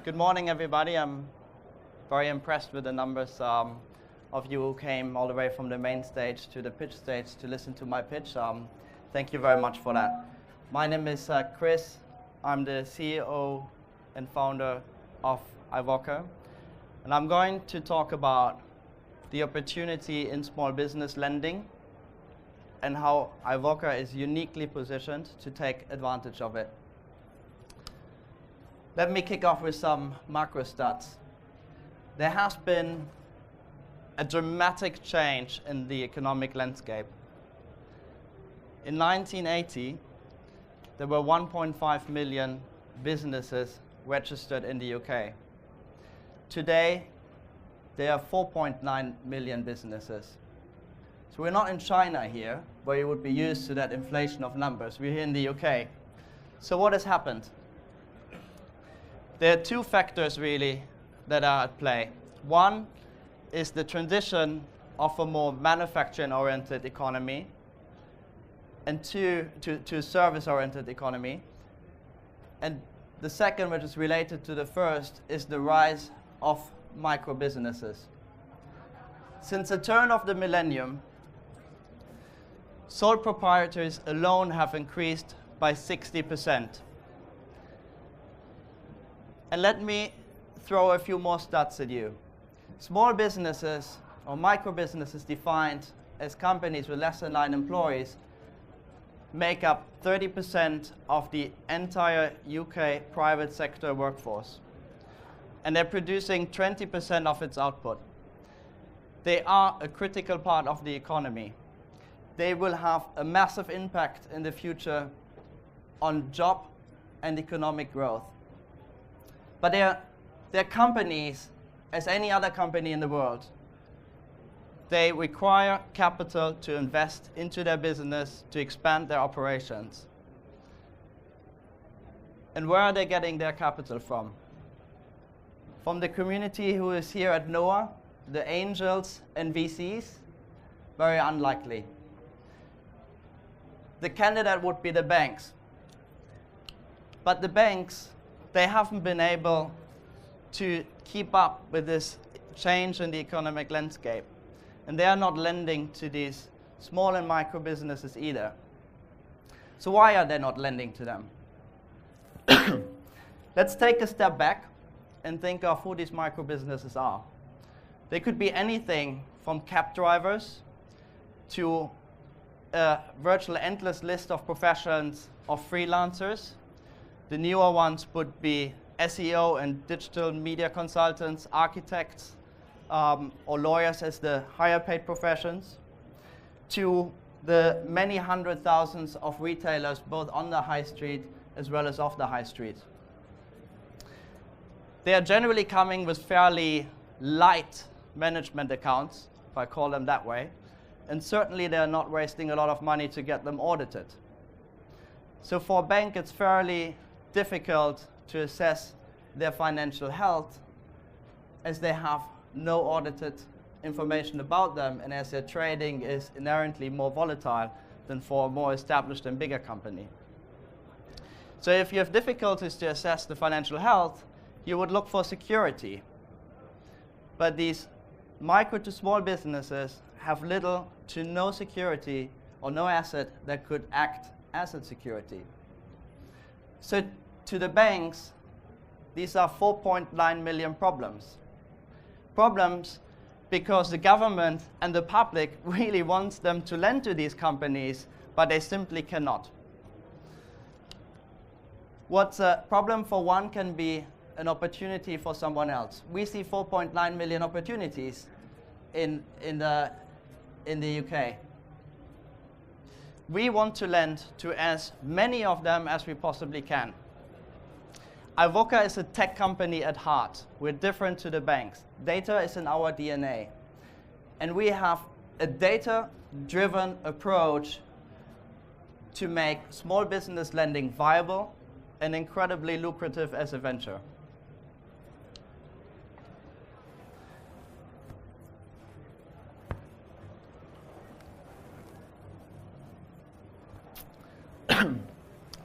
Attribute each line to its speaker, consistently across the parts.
Speaker 1: Good morning, everybody. I'm very impressed with the numbers of you who came all the way from the main stage to the pitch stage to listen to my pitch. Thank you very much for that. My name is Chris. I'm the CEO and founder of iwoca. And I'm going to talk about the opportunity in small business lending and how iwoca is uniquely positioned to take advantage of it. Let me kick off with some macro stats. There has been a dramatic change in the economic landscape. In 1980, there were 1.5 million businesses registered in the UK. Today, there are 4.9 million businesses. So we're not in China here, where you would be used to that inflation of numbers. We're here in the UK. So what has happened? There are two factors really that are at play. One is the transition of a more manufacturing-oriented economy, and two, to a service-oriented economy. And the second, which is related to the first, is the rise of micro-businesses. Since the turn of the millennium, sole proprietors alone have increased by 60%. And let me throw a few more stats at you. Small businesses, or micro-businesses defined as companies with less than 9 employees, make up 30% of the entire UK private sector workforce. And they're producing 20% of its output. They are a critical part of the economy. They will have a massive impact in the future on job and economic growth. But they're companies, as any other company in the world. They require capital to invest into their business to expand their operations. And where are they getting their capital from? From the community who is here at NOAH, the angels and VCs? Very unlikely. The candidate would be the banks. But the banks, they haven't been able to keep up with this change in the economic landscape. And they are not lending to these small and micro businesses either. So why are they not lending to them? Let's take a step back and think of who these micro businesses are. They could be anything from cab drivers to a virtual endless list of professions of freelancers. The newer ones would be SEO and digital media consultants, architects, or lawyers as the higher paid professions, to the many hundred thousands of retailers both on the high street as well as off the high street. They are generally coming with fairly light management accounts, if I call them that way, and certainly they are not wasting a lot of money to get them audited. So for a bank, it's fairly difficult to assess their financial health as they have no audited information about them and as their trading is inherently more volatile than for a more established and bigger company. So if you have difficulties to assess the financial health, you would look for security. But these micro to small businesses have little to no security or no asset that could act as a security. So to the banks, these are 4.9 million problems. Problems because the government and the public really wants them to lend to these companies, but they simply cannot. What's a problem for one can be an opportunity for someone else. We see 4.9 million opportunities in the UK. We want to lend to as many of them as we possibly can. iwoca is a tech company at heart. We're different to the banks. Data is in our DNA. And we have a data-driven approach to make small business lending viable and incredibly lucrative as a venture.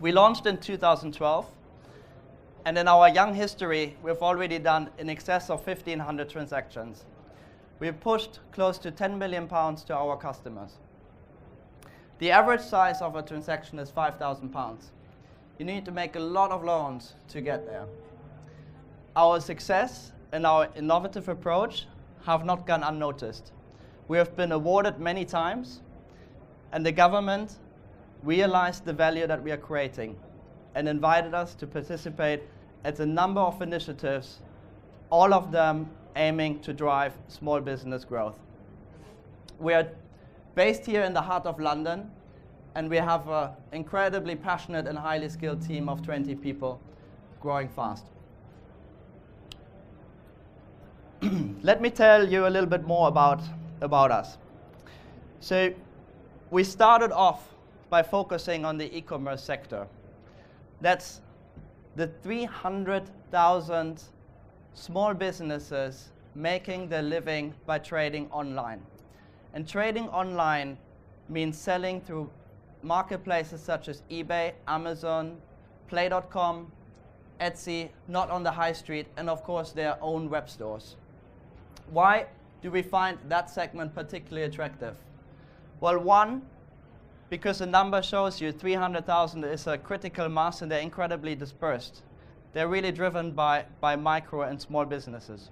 Speaker 1: We launched in 2012. And in our young history, we've already done in excess of 1,500 transactions. We've pushed close to £10 million to our customers. The average size of a transaction is £5,000. You need to make a lot of loans to get there. Our success and our innovative approach have not gone unnoticed. We have been awarded many times, and the government realized the value that we are creating and invited us to participate at a number of initiatives, all of them aiming to drive small business growth. We are based here in the heart of London, and we have an incredibly passionate and highly skilled team of 20 people growing fast. Let me tell you a little bit more about us. So we started off by focusing on the e-commerce sector. That's the 300,000 small businesses making their living by trading online. And trading online means selling through marketplaces such as eBay, Amazon, Play.com, Etsy, not on the high street, and of course their own web stores. Why do we find that segment particularly attractive? Well, one, because the number shows you 300,000 is a critical mass and they're incredibly dispersed. They're really driven by micro and small businesses.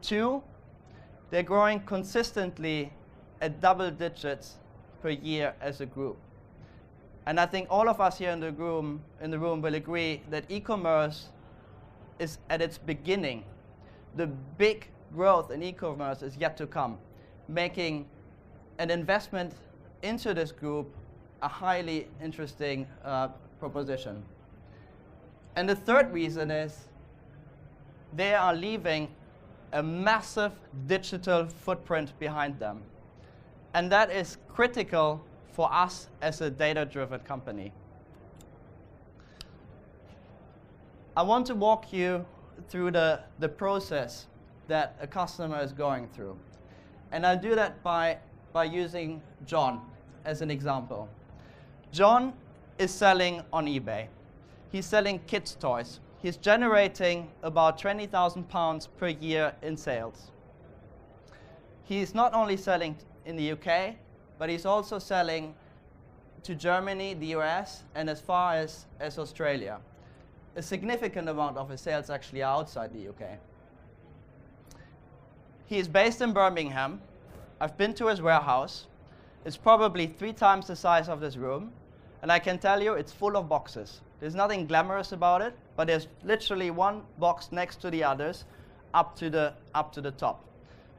Speaker 1: Two, they're growing consistently at double digits per year as a group. And I think all of us here in the room will agree that e-commerce is at its beginning. The big growth in e-commerce is yet to come, making an investment into this group a highly interesting proposition. And the third reason is they are leaving a massive digital footprint behind them. And that is critical for us as a data-driven company. I want to walk you through the process that a customer is going through. And I'll do that by using John as an example. John is selling on eBay. He's selling kids' toys. He's generating about £20,000 per year in sales. He's not only selling in the UK, but he's also selling to Germany, the US, and as far as Australia. A significant amount of his sales actually are outside the UK. He is based in Birmingham. I've been to his warehouse. It's probably 3 times the size of this room. And I can tell you it's full of boxes. There's nothing glamorous about it, but there's literally one box next to the others up to the top.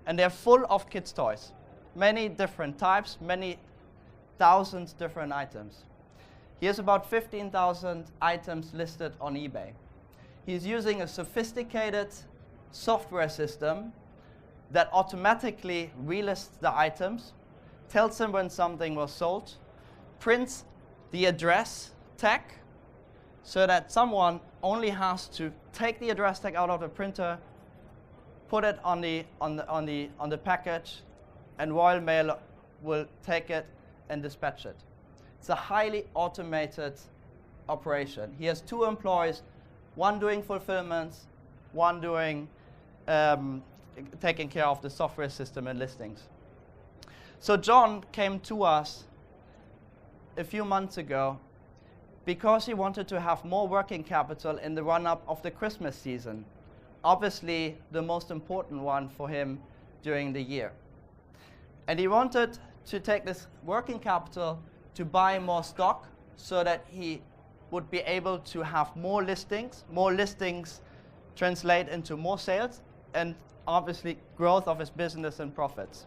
Speaker 1: And they're full of kids' toys. Many different types, many thousands different items. He has about 15,000 items listed on eBay. He's using a sophisticated software system that automatically relists the items, tells him when something was sold, prints the address tag so that someone only has to take the address tag out of the printer, put it on the package, and Royal Mail will take it and dispatch it. It's a highly automated operation. He has 2 employees, one doing fulfillment, one doing taking care of the software system and listings. So John came to us a few months ago because he wanted to have more working capital in the run-up of the Christmas season. Obviously, the most important one for him during the year. And he wanted to take this working capital to buy more stock so that he would be able to have more listings. More listings translate into more sales and obviously growth of his business and profits.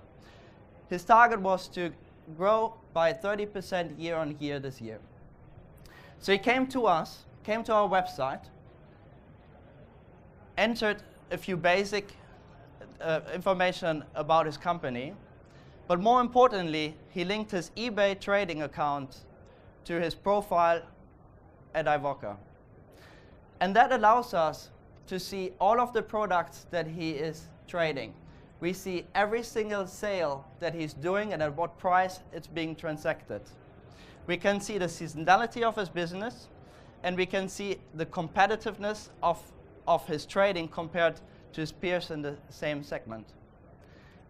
Speaker 1: His target was to grow by 30% year on year this year. So he came to us, came to our website, entered a few basic information about his company, but more importantly, he linked his eBay trading account to his profile at iwoca. And that allows us to see all of the products that he is trading. We see every single sale that he's doing and at what price it's being transacted. We can see the seasonality of his business, and we can see the competitiveness of his trading compared to his peers in the same segment.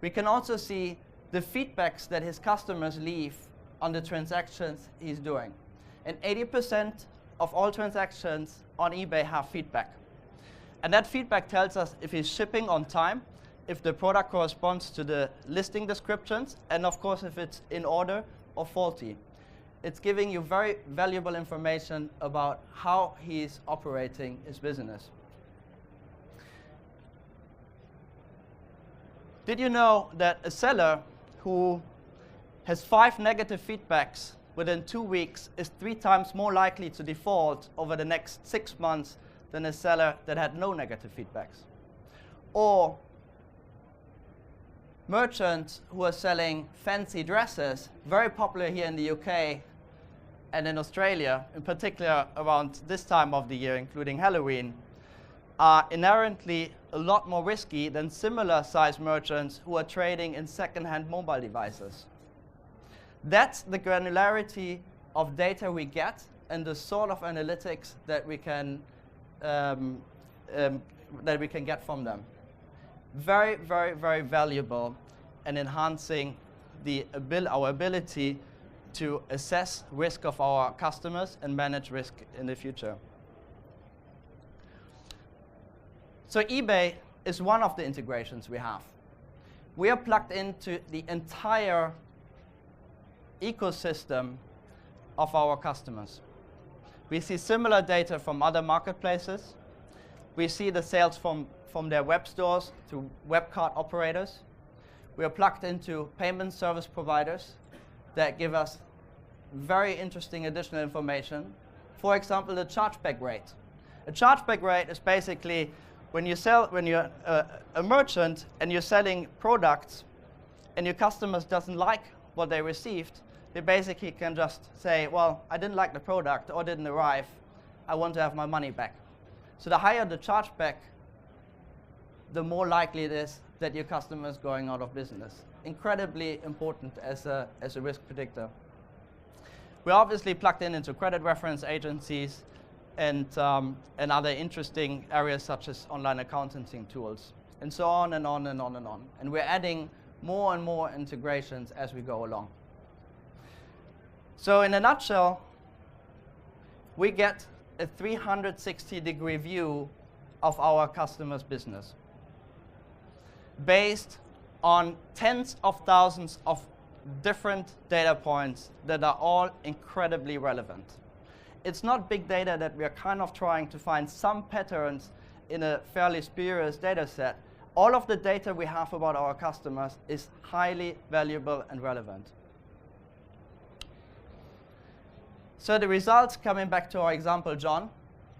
Speaker 1: We can also see the feedbacks that his customers leave on the transactions he's doing. And 80% of all transactions on eBay have feedback. And that feedback tells us if he's shipping on time, if the product corresponds to the listing descriptions, and of course if it's in order or faulty. It's giving you very valuable information about how he's operating his business. Did you know that a seller who has 5 negative feedbacks within 2 weeks is 3 times more likely to default over the next 6 months than a seller that had no negative feedbacks? Or merchants who are selling fancy dresses, very popular here in the UK and in Australia, in particular around this time of the year, including Halloween, are inherently a lot more risky than similar sized merchants who are trading in second-hand mobile devices. That's the granularity of data we get and the sort of analytics that we can get from them. Very, very, very valuable and enhancing our ability to assess risk of our customers and manage risk in the future. So eBay is one of the integrations we have. We are plugged into the entire ecosystem of our customers. We see similar data from other marketplaces. We see the sales from their web stores to web card operators. We are plugged into payment service providers that give us very interesting additional information. For example, the chargeback rate. A chargeback rate is basically when you're a merchant and you're selling products and your customers doesn't like what they received, they basically can just say, well, I didn't like the product or didn't arrive. I want to have my money back. So the higher the chargeback, the more likely it is that your customer is going out of business. Incredibly important as a risk predictor. We're obviously plugged into credit reference agencies and other interesting areas such as online accounting tools, and so on and on and on and on. And we're adding more and more integrations as we go along. So in a nutshell, we get a 360-degree view of our customers' business based on tens of thousands of different data points that are all incredibly relevant. It's not big data that we are kind of trying to find some patterns in a fairly spurious data set. All of the data we have about our customers is highly valuable and relevant. So the results, coming back to our example, John,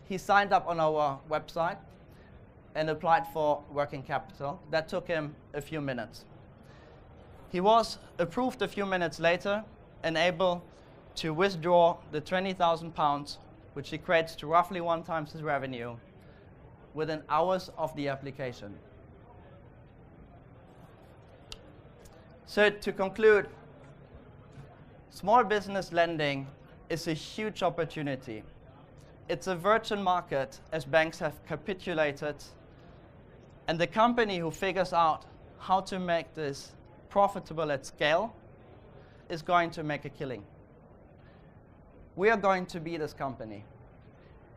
Speaker 1: he signed up on our website and applied for working capital. That took him a few minutes. He was approved a few minutes later and able to withdraw the £20,000, which equates to roughly 1 times his revenue, within hours of the application. So to conclude, small business lending is a huge opportunity. It's a virgin market as banks have capitulated, and the company who figures out how to make this profitable at scale is going to make a killing. We are going to be this company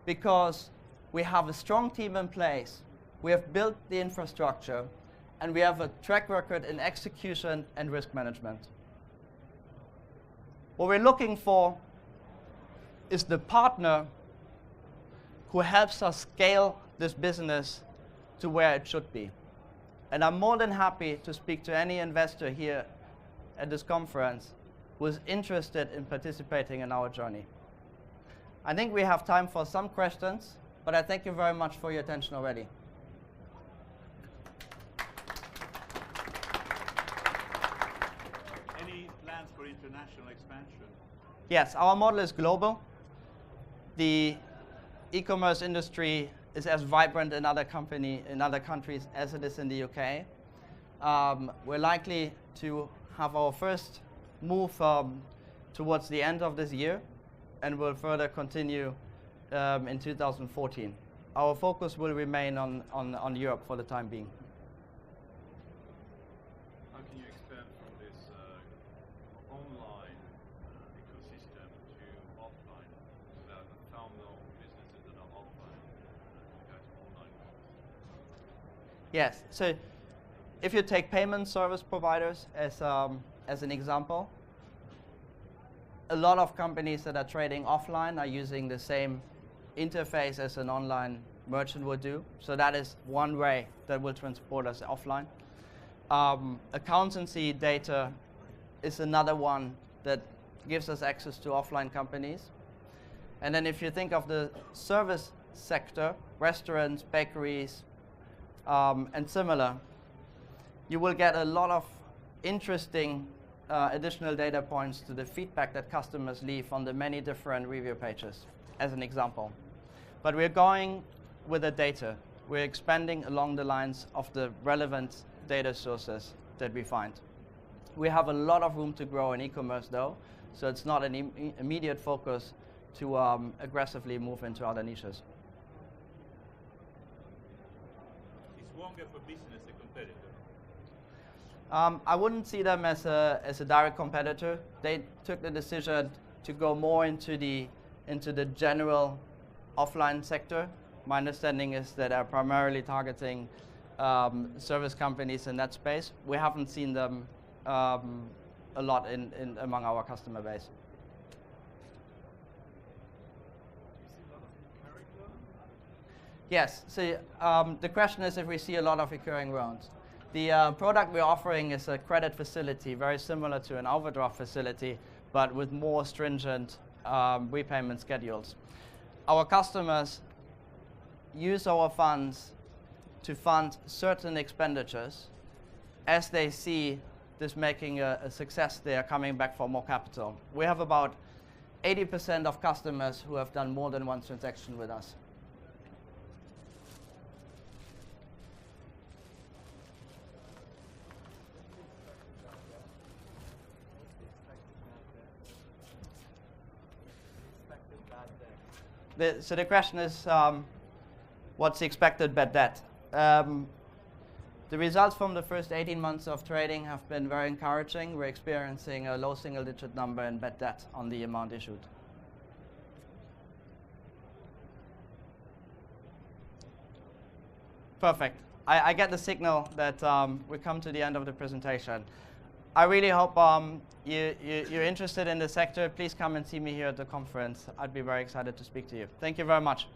Speaker 1: because we have a strong team in place, we have built the infrastructure, and we have a track record in execution and risk management. What we're looking for is the partner who helps us scale this business to where it should be. And I'm more than happy to speak to any investor here at this conference who is interested in participating in our journey. I think we have time for some questions, but I thank you very much for your attention already.
Speaker 2: Any plans for international expansion?
Speaker 1: Yes, our model is global. The e-commerce industry is as vibrant in other countries as it is in the UK. We're likely to have our first move towards the end of this year, and we'll further continue in 2014. Our focus will remain on Europe for the time being.
Speaker 2: How can you expand from this online ecosystem to offline? So that I found no businesses that are offline, you guys are online.
Speaker 1: Yes. So if you take payment service providers as an example, a lot of companies that are trading offline are using the same interface as an online merchant would do. So that is one way that will transport us offline. Accountancy data is another one that gives us access to offline companies. And then if you think of the service sector, restaurants, bakeries, and similar, you will get a lot of interesting additional data points to the feedback that customers leave on the many different review pages, as an example. But we're going with the data. We're expanding along the lines of the relevant data sources that we find. We have a lot of room to grow in e-commerce though, so it's not an immediate focus to aggressively move into other niches.
Speaker 2: Is Wonga for Business a competitor?
Speaker 1: I wouldn't see them as a direct competitor. They took the decision to go more into the general offline sector. My understanding is that they're primarily targeting service companies in that space. We haven't seen them a lot among our customer base. Yes. So the question is if we see a lot of recurring loans. The product we're offering is a credit facility, very similar to an overdraft facility, but with more stringent repayment schedules. Our customers use our funds to fund certain expenditures. As they see this making a success, they are coming back for more capital. We have about 80% of customers who have done more than one transaction with us. So the question is, what's the expected bad debt? The results from the first 18 months of trading have been very encouraging. We're experiencing a low single-digit number in bad debt on the amount issued. Perfect. I get the signal that we come to the end of the presentation. I really hope you're interested in the sector. Please come and see me here at the conference. I'd be very excited to speak to you. Thank you very much.